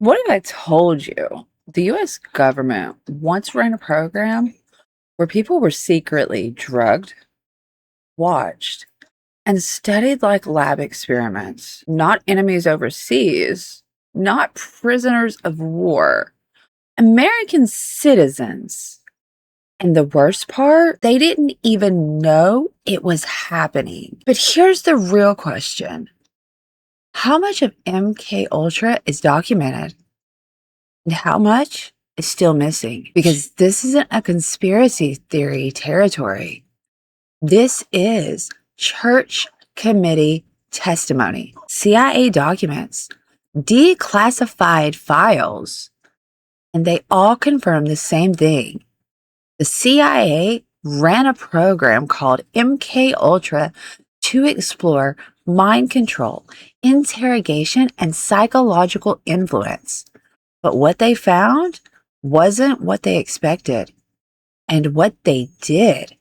What if I told you the US government once ran a program where people were secretly drugged, watched, and studied like lab experiments, not enemies overseas, not prisoners of war, American citizens. And the worst part, they didn't even know it was happening. But here's the real question. How much of MK Ultra is documented? And how much is still missing? Because this isn't a conspiracy theory territory. This is church committee testimony, CIA documents, declassified files, and they all confirm the same thing. The CIA ran a program called MK Ultra to explore mind control, interrogation, and psychological influence. But what they found wasn't what they expected. And what they did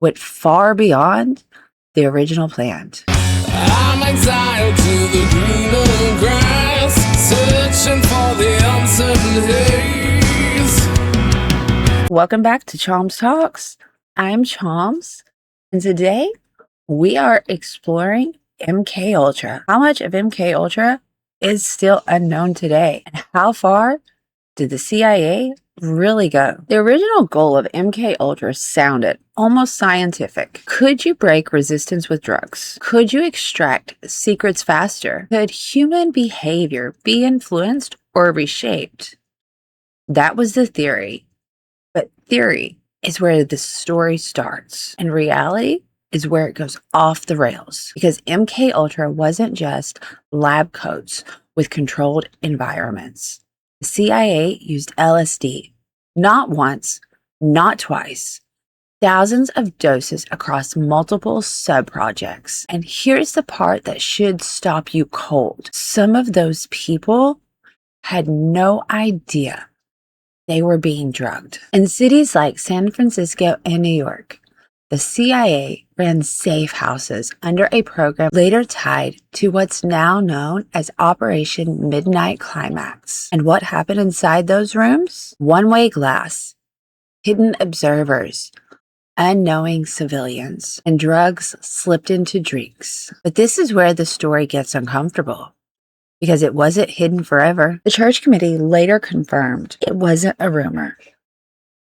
went far beyond the original plan. I'm exiled to the greener grass, searching for the uncertain haze. Welcome back to Choms Talks. I'm Choms, and today we are exploring MK Ultra. How much of MK Ultra is still unknown today, and how far did the CIA really go? The original goal of MK Ultra sounded almost scientific. Could you break resistance with drugs? Could you extract secrets faster? Could human behavior be influenced or reshaped? That was the theory. But theory is where the story starts, and reality is where it goes off the rails, because MK Ultra wasn't just lab coats with controlled environments. The CIA used LSD, not once, not twice, thousands of doses across multiple sub-projects. And here's the part that should stop you cold. Some of those people had no idea they were being drugged. In cities like San Francisco and New York, the CIA ran safe houses under a program later tied to what's now known as Operation Midnight Climax. And what happened inside those rooms? One-way glass, hidden observers, unknowing civilians, and drugs slipped into drinks. But this is where the story gets uncomfortable, because it wasn't hidden forever. The church committee later confirmed it wasn't a rumor.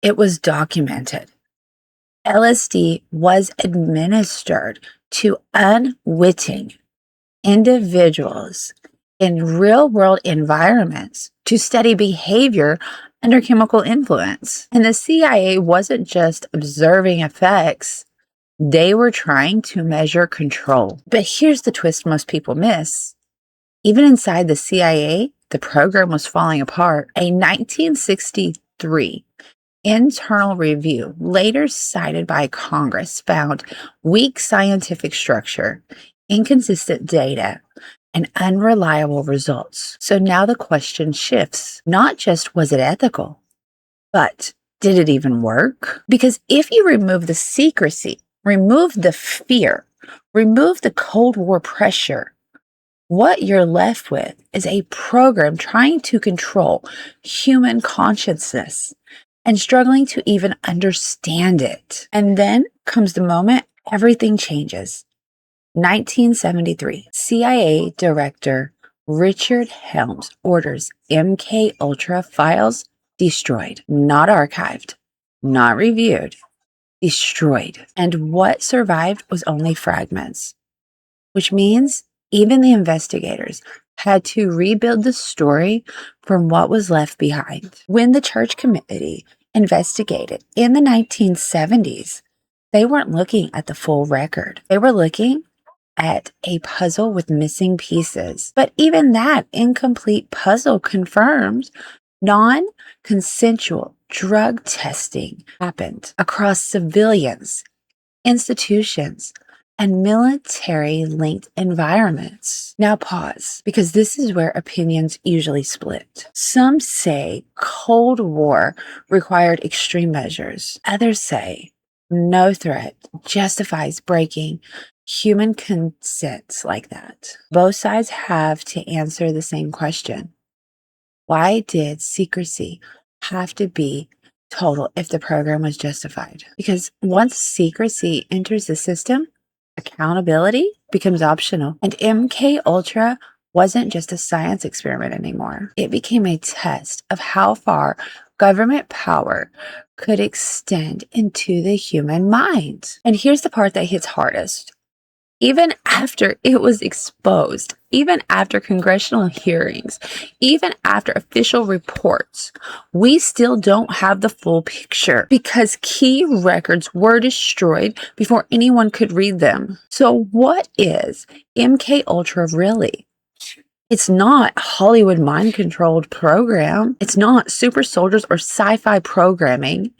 It was documented. LSD was administered to unwitting individuals in real-world environments to study behavior under chemical influence. And the CIA wasn't just observing effects, they were trying to measure control. But here's the twist most people miss. Even inside the CIA, the program was falling apart. A 1963 internal review, later cited by Congress, found weak scientific structure, inconsistent data, and unreliable results. So now the question shifts. Not just was it ethical, but did it even work? Because if you remove the secrecy, remove the fear, remove the Cold War pressure, what you're left with is a program trying to control human consciousness and struggling to even understand it. And then comes the moment everything changes. 1973, CIA Director Richard Helms orders MK Ultra files destroyed, not archived, not reviewed, destroyed. And what survived was only fragments, which means even the investigators had to rebuild the story from what was left behind. When the church committee investigated in the 1970s, they weren't looking at the full record. They were looking at a puzzle with missing pieces. But even that incomplete puzzle confirmed non-consensual drug testing happened across civilians, institutions, and military-linked environments. Now pause, because this is where opinions usually split. Some say Cold War required extreme measures. Others say no threat justifies breaking human consents like that. Both sides have to answer the same question. Why did secrecy have to be total if the program was justified? Because once secrecy enters the system, accountability becomes optional. And MK Ultra wasn't just a science experiment anymore. It became a test of how far government power could extend into the human mind. And here's the part that hits hardest. Even after it was exposed, even after congressional hearings, even after official reports, we still don't have the full picture because key records were destroyed before anyone could read them. So what is MK Ultra really? It's not a Hollywood mind-controlled program. It's not super soldiers or sci-fi programming.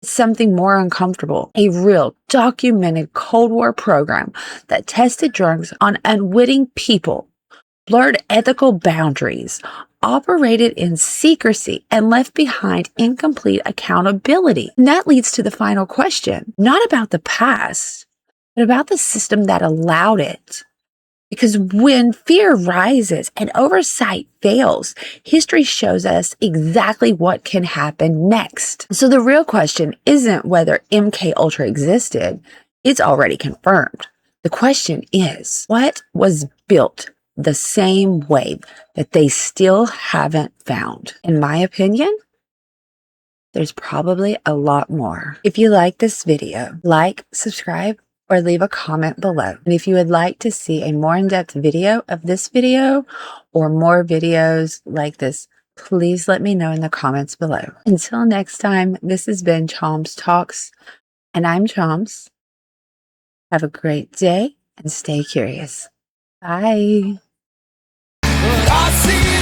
It's something more uncomfortable. A real documented Cold War program that tested drugs on unwitting people, blurred ethical boundaries, operated in secrecy, and left behind incomplete accountability. And that leads to the final question, not about the past, but about the system that allowed it. Because when fear rises and oversight fails, history shows us exactly what can happen next. So the real question isn't whether MK Ultra existed. It's already confirmed. The question is, what was built the same way that they still haven't found? In my opinion, there's probably a lot more. If you like this video, like, subscribe, or leave a comment below. And if you would like to see a more in-depth video of this video or more videos like this, please let me know in the comments below. Until next time, this has been Choms Talks, and I'm Choms. Have a great day and stay curious. Bye. I see